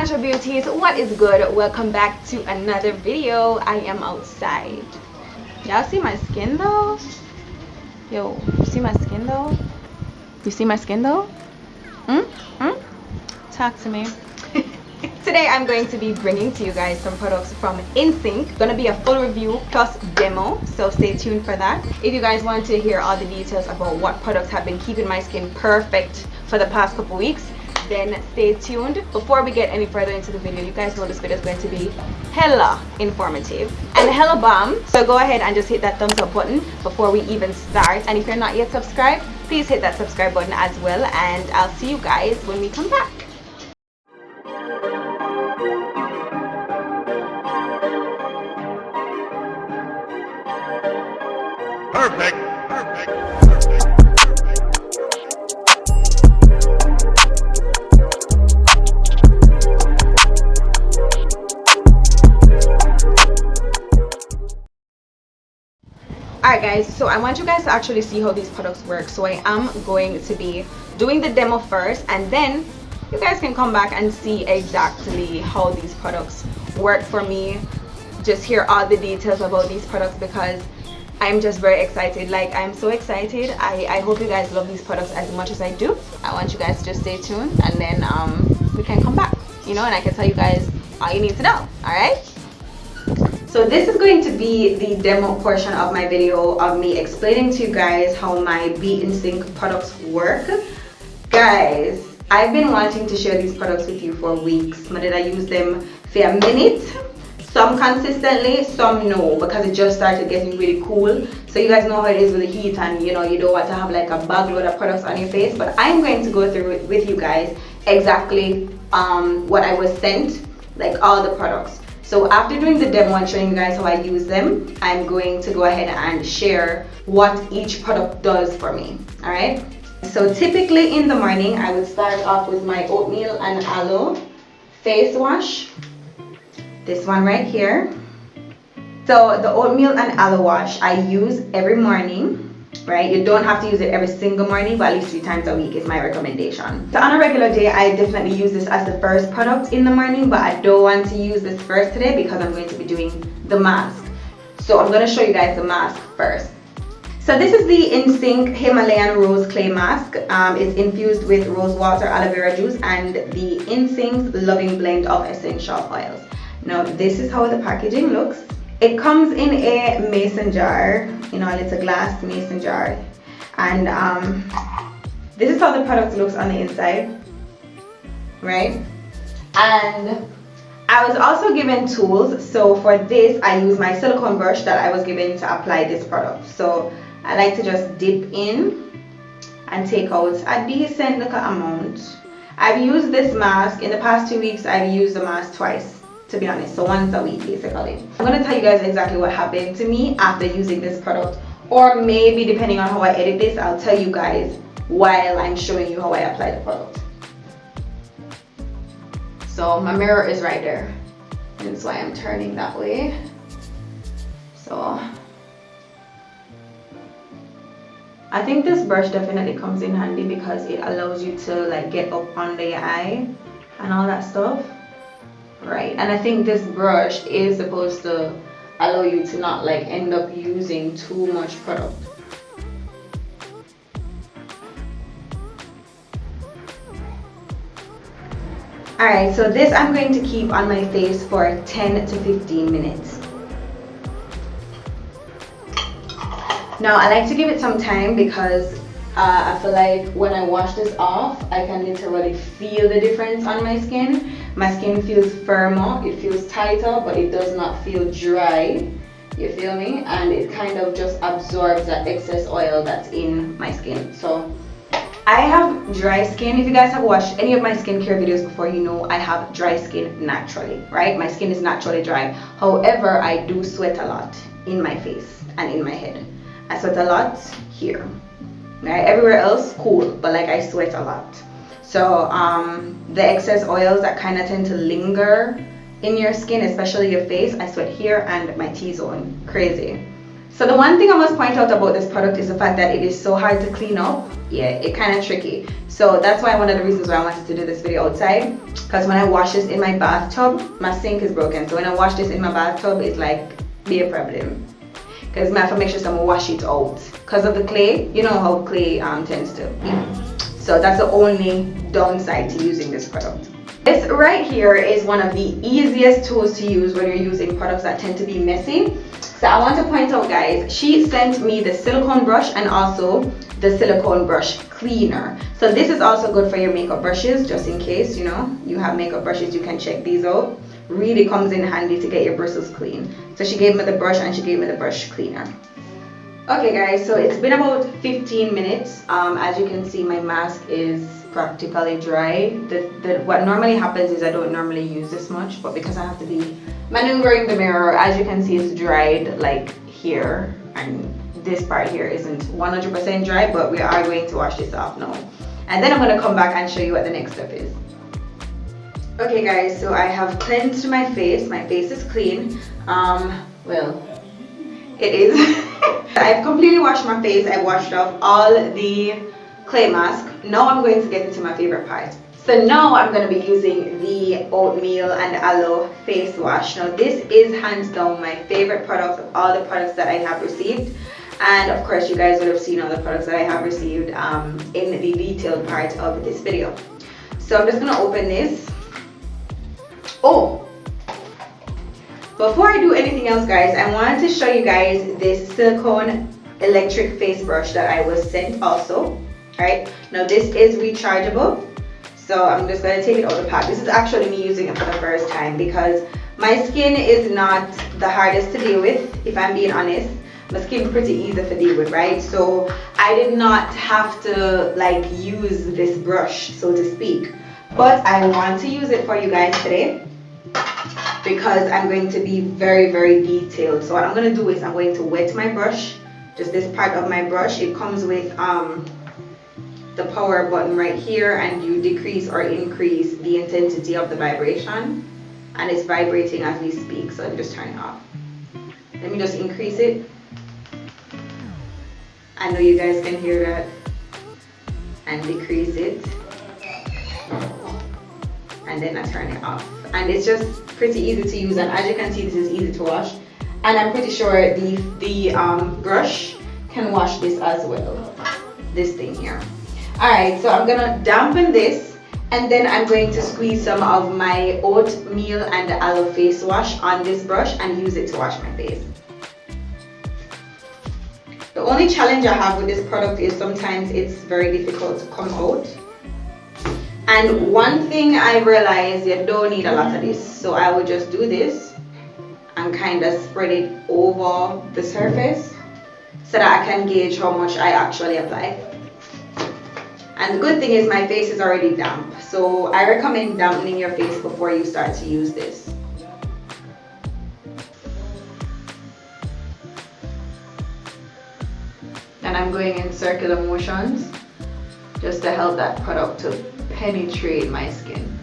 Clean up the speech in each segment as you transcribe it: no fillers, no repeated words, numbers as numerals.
natural beauties, what is good? Welcome back to another video. I am outside. Y'all see my skin though? Yo, you see my skin though? You see my skin though? Talk to me. Today I'm going to be bringing to you guys some products from INSYNC. Gonna be a full review plus demo, so stay tuned for that. If you guys want to hear all the details about what products have been keeping my skin perfect for the past couple weeks, then stay tuned. Before we get any further into the video, you guys know this video is going to be hella informative and hella bomb, so go ahead and just hit that thumbs up button before we even start. And if you're not yet subscribed, please hit that subscribe button as well, and I'll see you guys when we come back. Perfect. Alright guys, so I want you guys to actually see how these products work. So I am going to be doing the demo first, and then you guys can come back and see exactly how these products work for me. Just hear all the details about these products because I'm just very excited. Like, I'm so excited. I hope you guys love these products as much as I do. I want you guys to just stay tuned, and then we can come back, you know, and I can tell you guys all you need to know. Alright, so this is going to be the demo portion of my video of me explaining to you guys how my INSYNC products work. Guys, I've been wanting to share these products with you for weeks, but did I use them for a minute? Some consistently, some no, because it just started getting really cool. So you guys know how it is with the heat, and you know, you don't want to have like a bag load of products on your face. But I'm going to go through it with you guys exactly what I was sent, like all the products. So after doing the demo and showing you guys how I use them, I'm going to go ahead and share what each product does for me. Alright, so typically in the morning I would start off with my oatmeal and aloe face wash. This one right here. So the oatmeal and aloe wash I use every morning, right? You don't have to use it every single morning, but at least 3 times a week is my recommendation. So on a regular day, I definitely use this as the first product in the morning, but I don't want to use this first today because I'm going to be doing the mask. So I'm going to show you guys the mask first. So this is the INSYNC Himalayan Rose Clay Mask. It's infused with rose water, aloe vera juice, and the INSYNC's Loving Blend of essential oils. Now this is how the packaging looks. It comes in a mason jar, you know, it's a glass mason jar, and this is how the product looks on the inside, right? And I was also given tools. So for this, I use my silicone brush that I was given to apply this product. So I like to just dip in and take out a decent little amount. I've used this mask in the past 2 weeks. I've used the mask twice, to be honest, so once a week basically. I'm going to tell you guys exactly what happened to me after using this product, or maybe depending on how I edit this, I'll tell you guys while I'm showing you how I apply the product. So my mirror is right there, and that's why I'm turning that way. So I think this brush definitely comes in handy because it allows you to like get up under your eye and all that stuff. Right, and I think this brush is supposed to allow you to not like end up using too much product. Alright, so this I'm going to keep on my face for 10 to 15 minutes. Now I like to give it some time because I feel like when I wash this off, I can literally feel the difference on my skin. My skin feels firmer, it feels tighter, but it does not feel dry. You feel me? And it kind of just absorbs that excess oil that's in my skin. So I have dry skin. If you guys have watched any of my skincare videos before, you know I have dry skin naturally, right? My skin is naturally dry. However, I do sweat a lot in my face and in my head. I sweat a lot here. Right? Everywhere else, cool, but like I sweat a lot. So the excess oils that kind of tend to linger in your skin, especially your face, I sweat here and my T-zone, crazy. So the one thing I must point out about this product is the fact that it is so hard to clean up. Yeah, it kind of tricky. So that's why one of the reasons why I wanted to do this video outside, because when I wash this in my bathtub, my sink is broken. So when I wash this in my bathtub, it's like be a problem. Because I have to make sure someone wash it out. Because of the clay, you know how clay tends to be. So that's the only downside to using this product. This right here is one of the easiest tools to use when you're using products that tend to be messy. So I want to point out, guys, she sent me the silicone brush and also the silicone brush cleaner. So this is also good for your makeup brushes, just in case, you know, you have makeup brushes, you can check these out. Really comes in handy to get your bristles clean. So she gave me the brush and she gave me the brush cleaner. Okay guys, so it's been about 15 minutes. As you can see, my mask is practically dry. What normally happens is I don't normally use this much, but because I have to be maneuvering the mirror, as you can see, it's dried like here, and this part here isn't 100% dry, but we are going to wash this off now. And then I'm going to come back and show you what the next step is. Okay guys, so I have cleansed my face. My face is clean. Well, it is. I've completely washed my face. I washed off all the clay mask. Now I'm going to get into my favorite part. So now I'm going to be using the oatmeal and aloe face wash. Now this is hands down my favorite product of all the products that I have received. And of course you guys would have seen all the products that I have received in the detailed part of this video. So I'm just going to open this. Oh, before I do anything else, guys, I wanted to show you guys this silicone electric face brush that I was sent also. Alright, now this is rechargeable, so I'm just going to take it out of the pack. This is actually me using it for the first time because my skin is not the hardest to deal with, if I'm being honest. My skin is pretty easy to deal with, right? So I did not have to like use this brush, so to speak. But I want to use it for you guys today because I'm going to be very, very detailed. So what I'm going to do is I'm going to wet my brush, just this part of my brush. It comes with the power button right here, and you decrease or increase the intensity of the vibration, and it's vibrating as we speak. So let me just turn it off. Let me just increase it. I know you guys can hear that. And decrease it, and then I turn it off. And it's just pretty easy to use, and as you can see, this is easy to wash, and I'm pretty sure the brush can wash this as well, this thing here. Alright, so I'm gonna dampen this, and then I'm going to squeeze some of my oatmeal and aloe face wash on this brush and use it to wash my face. The only challenge I have with this product is sometimes it's very difficult to come out. And one thing I realized, you don't need a lot of this, so I would just do this and kind of spread it over the surface so that I can gauge how much I actually apply. And the good thing is my face is already damp, so I recommend dampening your face before you start to use this. And I'm going in circular motions just to help that product to penetrate my skin.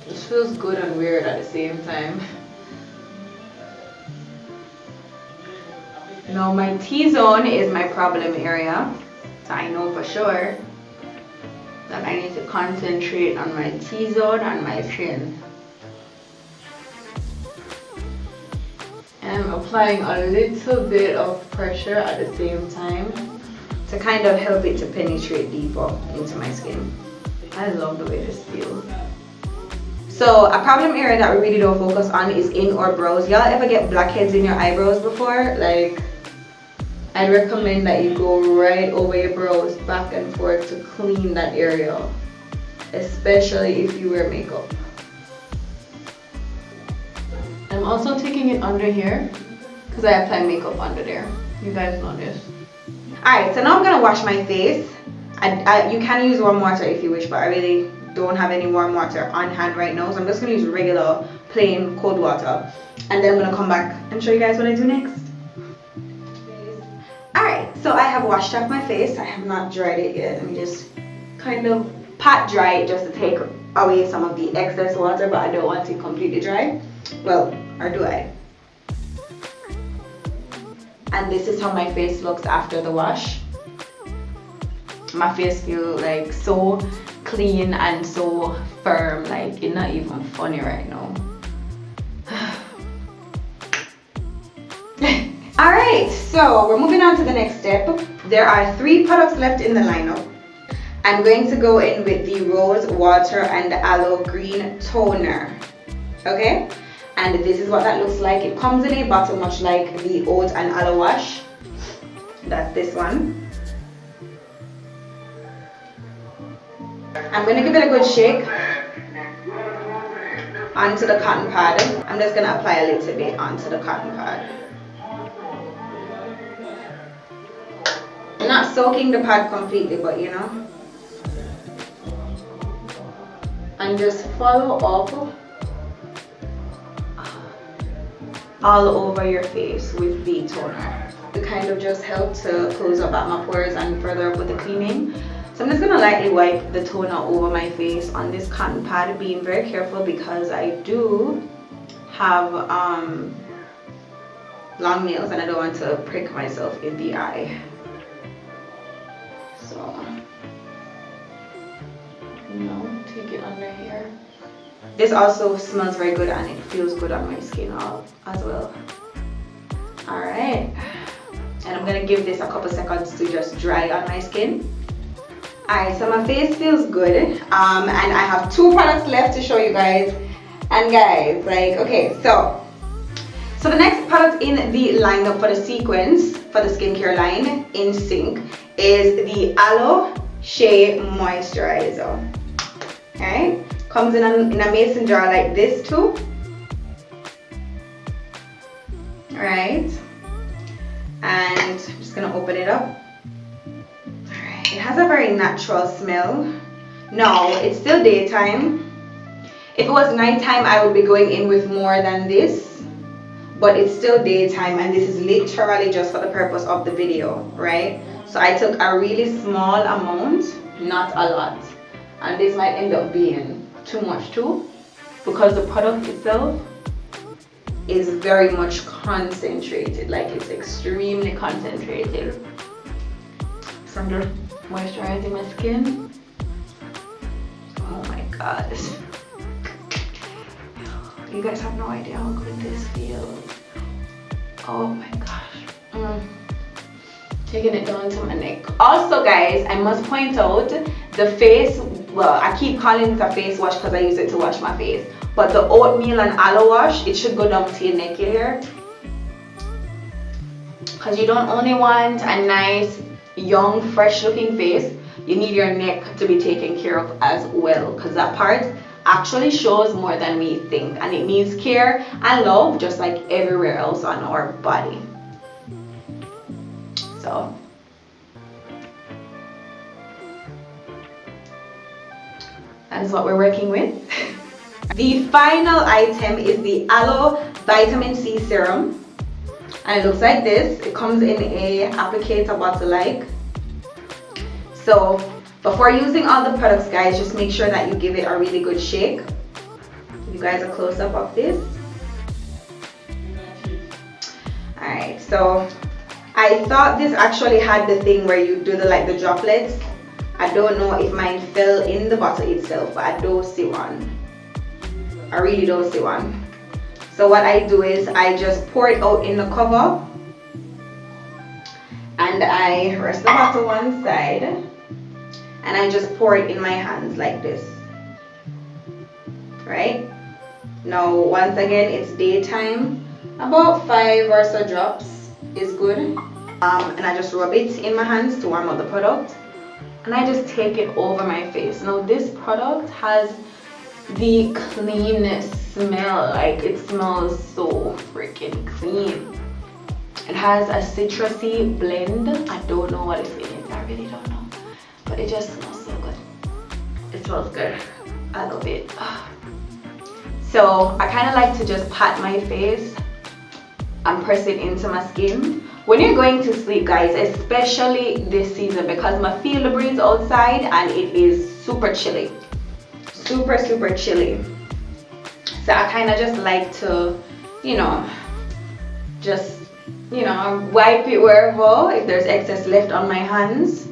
This feels good and weird at the same time. Now my T-zone is my problem area, so I know for sure that I need to concentrate on my T-zone and my chin. And I'm applying a little bit of pressure at the same time to kind of help it to penetrate deeper into my skin. I love the way this feels. So a problem area that we really don't focus on is in our brows. Y'all ever get blackheads in your eyebrows before? Like, I'd recommend that you go right over your brows back and forth to clean that area, especially if you wear makeup. I'm also taking it under here because I apply makeup under there. You guys know this. Alright, so now I'm going to wash my face. You can use warm water if you wish, but I really don't have any warm water on hand right now. So I'm just going to use regular, plain, cold water. And then I'm going to come back and show you guys what I do next. Alright, so I have washed off my face. I have not dried it yet. Let me just kind of pat dry it just to take away some of the excess water, but I don't want it completely dry. Well, or do I? And this is how my face looks after the wash. My face feels like so clean and so firm, like it's not even funny right now. Alright, so we're moving on to the next step. There are 3 products left in the lineup. I'm going to go in with the Rose Water and Aloe Green Toner. Okay? And this is what that looks like. It comes in a bottle much like the Oat and Aloe Wash. That's this one. I'm going to give it a good shake onto the cotton pad. I'm just going to apply a little bit onto the cotton pad. I'm not soaking the pad completely, but you know. And just follow up all over your face with the toner. It kind of just helps to close up at my pores and further up with the cleaning. So I'm just gonna lightly wipe the toner over my face on this cotton pad, being very careful because I do have long nails and I don't want to prick myself in the eye. So, take it under here. This also smells very good and it feels good on my skin as well. Alright, and I'm gonna give this a couple seconds to just dry on my skin. Alright, so my face feels good, and I have 2 products left to show you guys. And guys, like, okay, so the next product in the lineup for the sequence for the skincare line, INSYNC, is the Aloe Shea Moisturizer. Alright, comes in a mason jar like this too. Alright, and I'm just gonna open it up. Alright, it has a very natural smell. No, it's still daytime. If it was nighttime, I would be going in with more than this, but it's still daytime and this is literally just for the purpose of the video, right? So I took a really small amount, not a lot, and this might end up being too much too, because the product itself is very much concentrated, like it's extremely concentrated. So I'm just moisturizing my skin. Oh my gosh, you guys have no idea how good this feels. Oh my gosh. Taking it down to my neck. Also guys, I must point out the face, well, I keep calling it a face wash because I use it to wash my face, but the oatmeal and aloe wash, it should go down to your neck here, because you don't only want a nice young fresh looking face, you need your neck to be taken care of as well, because that part actually shows more than we think and it needs care and love just like everywhere else on our body. So that is what we're working with. The final item is the Aloe Vitamin C Serum, and it looks like this. It comes in a applicator bottle like. So before using all the products guys, just make sure that you give it a really good shake. Give you guys a close-up of this. Alright, so I thought this actually had the thing where you do the droplets. I don't know if mine fell in the bottle itself, but I don't see one. I really don't see one. So what I do is I just pour it out in the cover and I rest the bottle one side and I just pour it in my hands like this. Right? Now once again, it's daytime. About 5 or so drops is good. And I just rub it in my hands to warm up the product. And I just take it over my face. Now this product has the cleanest smell, like it smells so freaking clean. It has a citrusy blend. I don't know what it's in it, I really don't know, but it just smells so good. It smells good. I love it. So I kind of like to just pat my face and press it into my skin when you're going to sleep guys, especially this season, because I feel the breeze outside and it is super chilly. super super chilly. So I kind of just like to, you know, just, you know, wipe it wherever if there's excess left on my hands.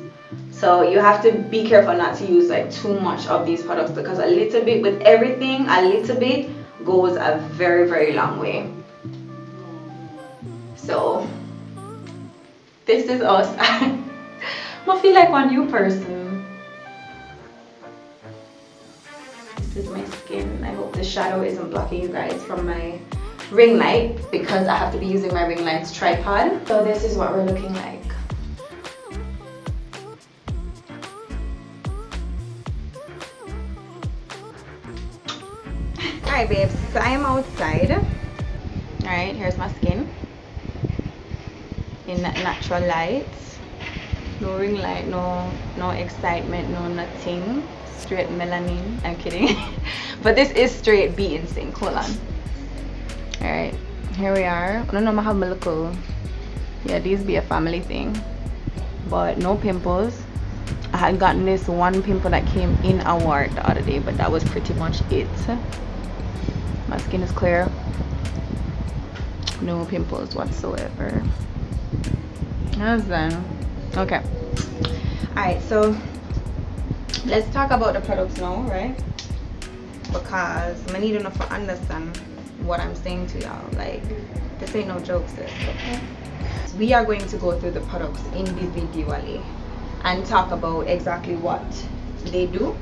So you have to be careful not to use like too much of these products, because a little bit with everything, a little bit goes a very very long way. So this is us. I feel like one new person. This is my skin. I hope the shadow isn't blocking you guys from my ring light, because I have to be using my ring light's tripod. So this is what we're looking like. Alright babes, so I am outside. Alright, here's my skin in natural light. No ring light, no excitement, no nothing. Straight melanin. I'm kidding. But this is straight be in sync. Hold on. Alright, here we are. I don't know, I have my little, yeah, these be a family thing, but no pimples. I had gotten this one pimple that came in a wart the other day, but that was pretty much it. My skin is clear, no pimples whatsoever. How's that? Okay. Alright, so let's talk about the products now, right? Because I need enough to understand what I'm saying to y'all. Like, this ain't no jokes, sis, okay? We are going to go through the products individually and talk about exactly what they do.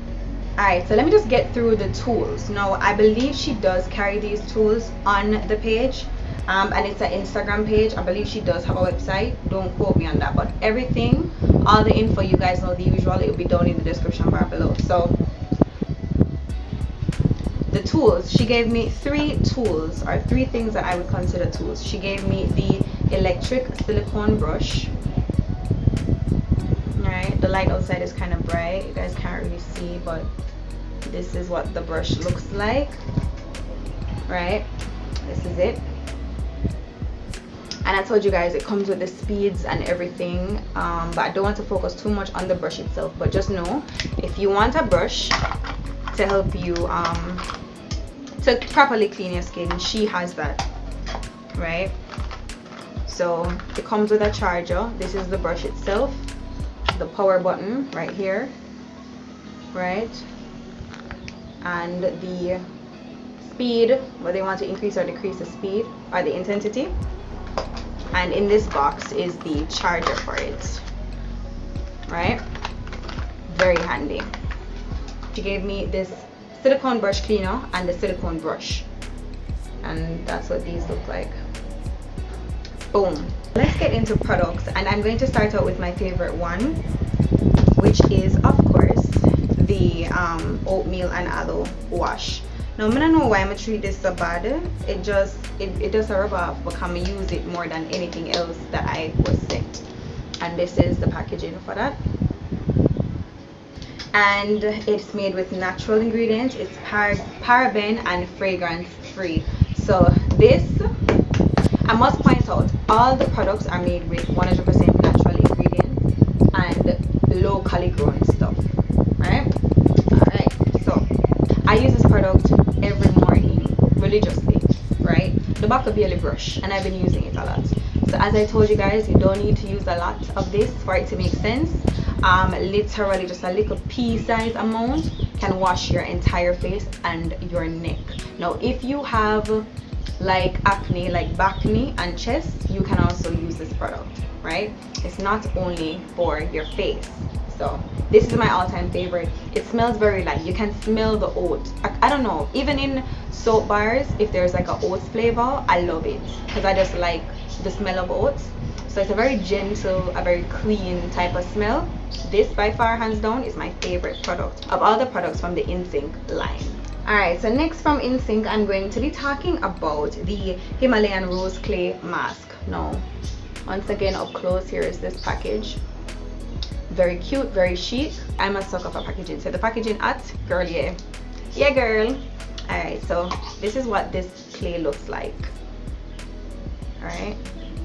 Alright, so let me just get through the tools. Now, I believe she does carry these tools on the page, and it's an Instagram page. I believe she does have a website. Don't quote me on that, but everything, all the info, you guys know the usual, it will be down in the description bar below. So the tools, she gave me 3 tools, or 3 things that I would consider tools. She gave me the electric silicone brush. Alright, the light outside is kind of bright, you guys can't really see, but this is what the brush looks like. Right, this is it. And I told you guys it comes with the speeds and everything, but I don't want to focus too much on the brush itself. But just know, if you want a brush to help you to properly clean your skin, she has that, right? So it comes with a charger. This is the brush itself, the power button right here, right? And the speed, whether you want to increase or decrease the speed or the intensity. And in this box is the charger for it, right? Very handy. She gave me this silicone brush cleaner and the silicone brush, and that's what these look like. Boom. Let's get into products, and I'm going to start out with my favorite one, which is of course the oatmeal and aloe wash. Now I don't know why I treat this so bad. It does a rub off, but can use it more than anything else that I was sent. And this is the packaging for that. And it's made with natural ingredients. It's paraben and fragrance free. So this, I must point out, all the products are made with 100% natural ingredients and locally grown stuff, right? Alright, so I use this product every morning religiously, right? The back of Bailey brush, and I've been using it a lot. So as I told you guys, you don't need to use a lot of this for it to make sense. Literally just a little pea-sized amount can wash your entire face and your neck. Now if you have like acne, like back knee and chest, you can also use this product, right? It's not only for your face. So this is my all-time favorite. It smells very light. You can smell the oat. I don't know, even in soap bars, if there's like a oats flavor, I love it because I just like the smell of oats. So it's a very gentle, a very clean type of smell. This by far, hands down, is my favorite product of all the products from the INSYNC line. Alright, so next from INSYNC, I'm going to be talking about the Himalayan Rose Clay Mask. Now, once again, up close, here is this package. Very cute, very chic. I'm a sucker for packaging. So the packaging at, girl, yeah. Yeah, girl. Alright, so this is what this clay looks like. Alright,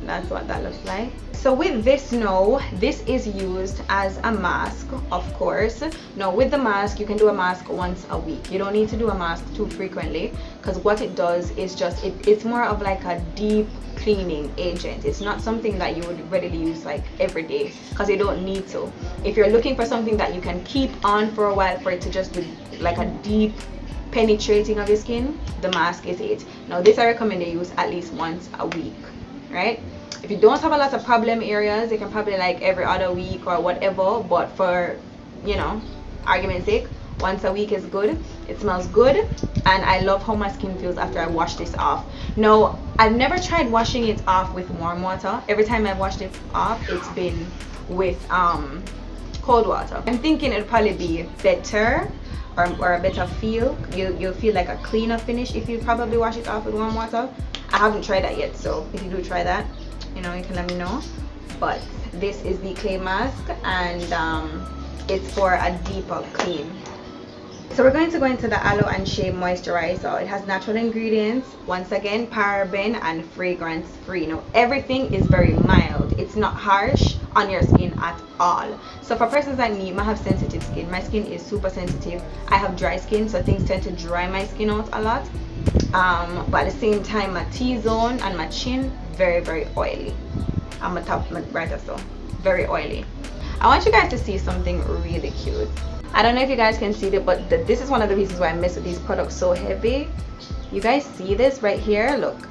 that's what that looks like. So with this, no, this is used as a mask, of course. Now with the mask, you can do a mask once a week. You don't need to do a mask too frequently, because what it does is just it's more of like a deep cleaning agent. It's not something that you would readily use like every day, because you don't need to. If you're looking for something that you can keep on for a while, for it to just do like a deep penetrating of your skin, the mask is it. Now this I recommend you use at least once a week, right? If you don't have a lot of problem areas, you can probably like every other week or whatever, but for, you know, argument's sake, once a week is good. It smells good, and I love how my skin feels after I wash this off. Now I've never tried washing it off with warm water. Every time I've washed it off, it's been with cold water. I'm thinking it'll probably be better, or a better feel. You'll feel like a cleaner finish if you probably wash it off with warm water. I haven't tried that yet, so if you do try that, you know, you can let me know. But this is the clay mask, and it's for a deeper clean. So we're going to go into the Aloe and Shea Moisturizer. It has natural ingredients, once again paraben and fragrance free. Now everything is very mild. It's not harsh on your skin at all. So for persons like me, I have sensitive skin. My skin is super sensitive. I have dry skin, so things tend to dry my skin out a lot. But at the same time, my T-zone and my chin, very, very oily. And my top, my right also, very oily. I want you guys to see something really cute. I don't know if you guys can see it, but this is one of the reasons why I mess with these products so heavy. You guys see this right here? Look.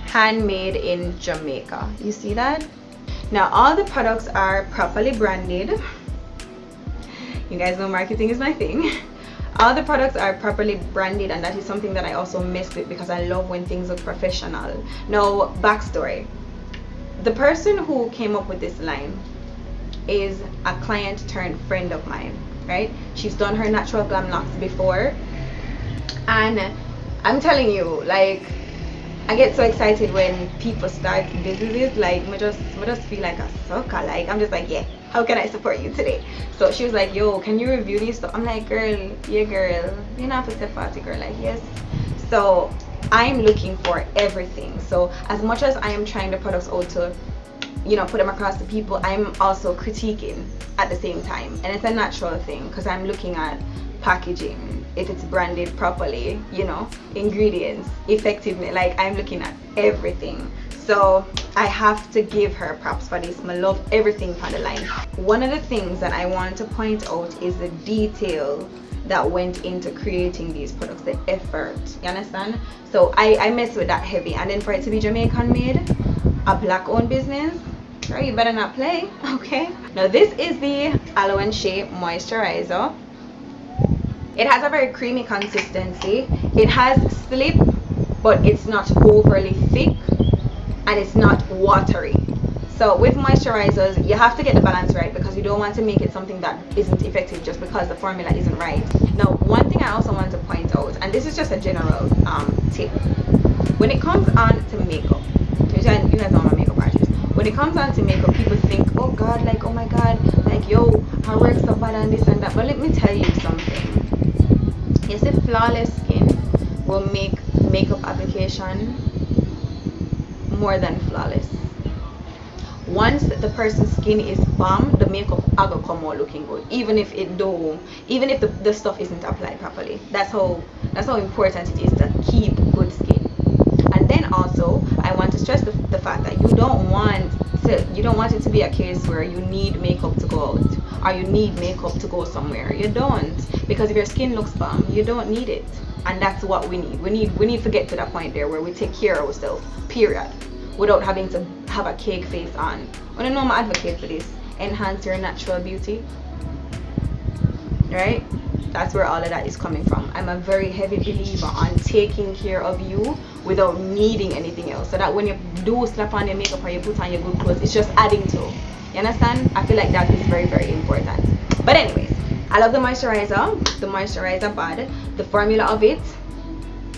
Handmade in Jamaica. You see that? Now all the products are properly branded. You guys know marketing is my thing. All the products are properly branded, and that is something that I also mess with because I love when things look professional. Now, backstory. The person who came up with this line is a client turned friend of mine, right? She's done her natural glam locks before, and I'm telling you, like, I get so excited when people start businesses. Like, I just feel like a sucker. Like, I'm just like, yeah, how can I support you today? So she was like, yo, can you review these stuff? I'm like, girl, yeah, girl, you know, have to step out, girl. Like, yes. So I'm looking for everything. So as much as I am trying the products out to, you know, put them across to people, I'm also critiquing at the same time. And it's a natural thing, because I'm looking at packaging, if it's branded properly, you know, ingredients, effectiveness. Like, I'm looking at everything. So I have to give her props for this. I love everything on the line. One of the things that I want to point out is the detail that went into creating these products, the effort, you understand? So I mess with that heavy. And then for it to be Jamaican made, a black owned business, right, you better not play. Okay, now this is the Aloe and Shea Moisturizer. It has a very creamy consistency. It has slip, but it's not overly thick, and it's not watery. So with moisturizers, you have to get the balance right, because you don't want to make it something that isn't effective just because the formula isn't right. Now, one thing I also want to point out, and this is just a general tip, when it comes on to makeup, you guys know I'm a makeup artist. When it comes on to makeup, people think, oh god, like, oh my god, like, yo, her work's so bad and this and that. But let me tell you something. You see, flawless skin will make makeup application more than flawless. Once the person's skin is bomb, the makeup will come out looking good, even if the stuff isn't applied properly. That's how important it is to keep good skin. And then also, I want to stress the fact that you don't want it to be a case where you need makeup to go out, or you need makeup to go somewhere. You don't, because if your skin looks bomb, you don't need it. And that's what we need. We need to get to that point there where we take care of ourselves, period, without having to have a cake face on. I don't know, I'm an advocate for this. Enhance your natural beauty, right? That's where all of that is coming from. I'm a very heavy believer on taking care of you without needing anything else, so that when you do slap on your makeup or you put on your good clothes, it's just adding to. You understand? I feel like that is very, very important. But anyways, I love the moisturizer bad. The formula of it,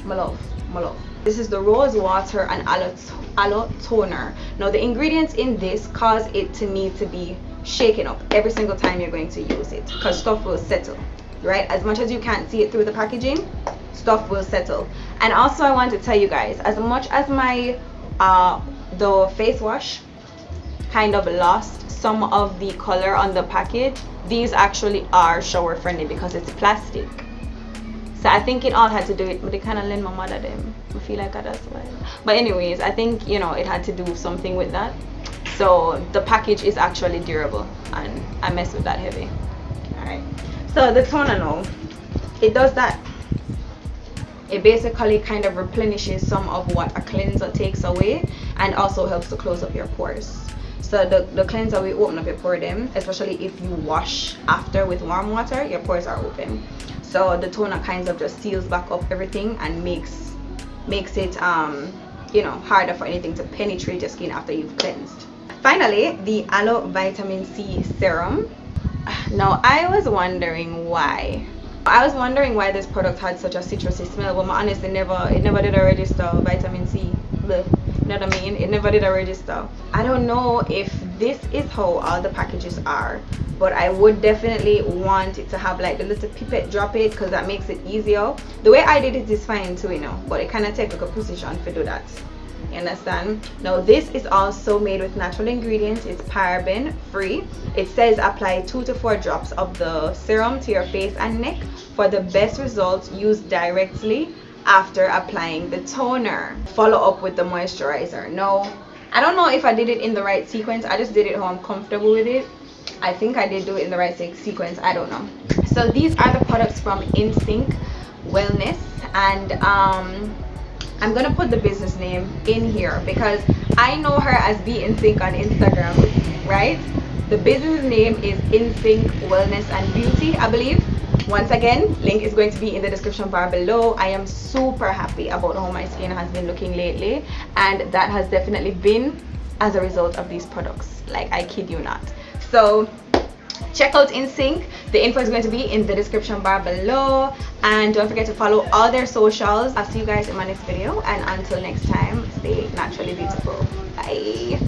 my love. This is the rose water and aloe toner. Now the ingredients in this cause it to need to be shaken up every single time you're going to use it, because stuff will settle, right? As much as you can't see it through the packaging, stuff will settle. And also, I want to tell you guys, as much as my the face wash kind of lost some of the color on the package. These actually are shower friendly because it's plastic. So I think it all had to do it, but they kind of lend my mother them. I feel like that's why. But anyways, I think, you know, it had to do something with that. So the package is actually durable, and I mess with that heavy. Alright. So the toner now, it does that. It basically kind of replenishes some of what a cleanser takes away, and also helps to close up your pores. So the cleanser will open up your pore them, especially if you wash after with warm water, your pores are open. So the toner kind of just seals back up everything and makes it you know, harder for anything to penetrate your skin after you've cleansed. Finally, the Aloe Vitamin C Serum. Now I was wondering why this product had such a citrusy smell, but honestly, it never did a register. Vitamin C, bleh. You know what I mean? It never did a register. I don't know if this is how all the packages are, but I would definitely want it to have like the little pipette drop it, because that makes it easier. The way I did it is fine too, you know, but it kind of takes like a position to do that. You understand? Now this is also made with natural ingredients. It's paraben free. It says apply 2 to 4 drops of the serum to your face and neck for the best results. Use directly after applying the toner. Follow up with the moisturizer. No, I don't know if I did it in the right sequence. I just did it how I'm comfortable with it. I think I did do it in the right sequence. I don't know. So these are the products from INSYNC Wellness, and I'm gonna put the business name in here because I know her as Be INSYNC on Instagram, right? The business name is INSYNC Wellness and Beauty, I believe. Once again, link is going to be in the description bar below. I am super happy about how my skin has been looking lately, and that has definitely been as a result of these products. Like, I kid you not. So check out INSYNC. The info is going to be in the description bar below, and don't forget to follow all their socials. I'll see you guys in my next video, and until next time, stay naturally beautiful. Bye.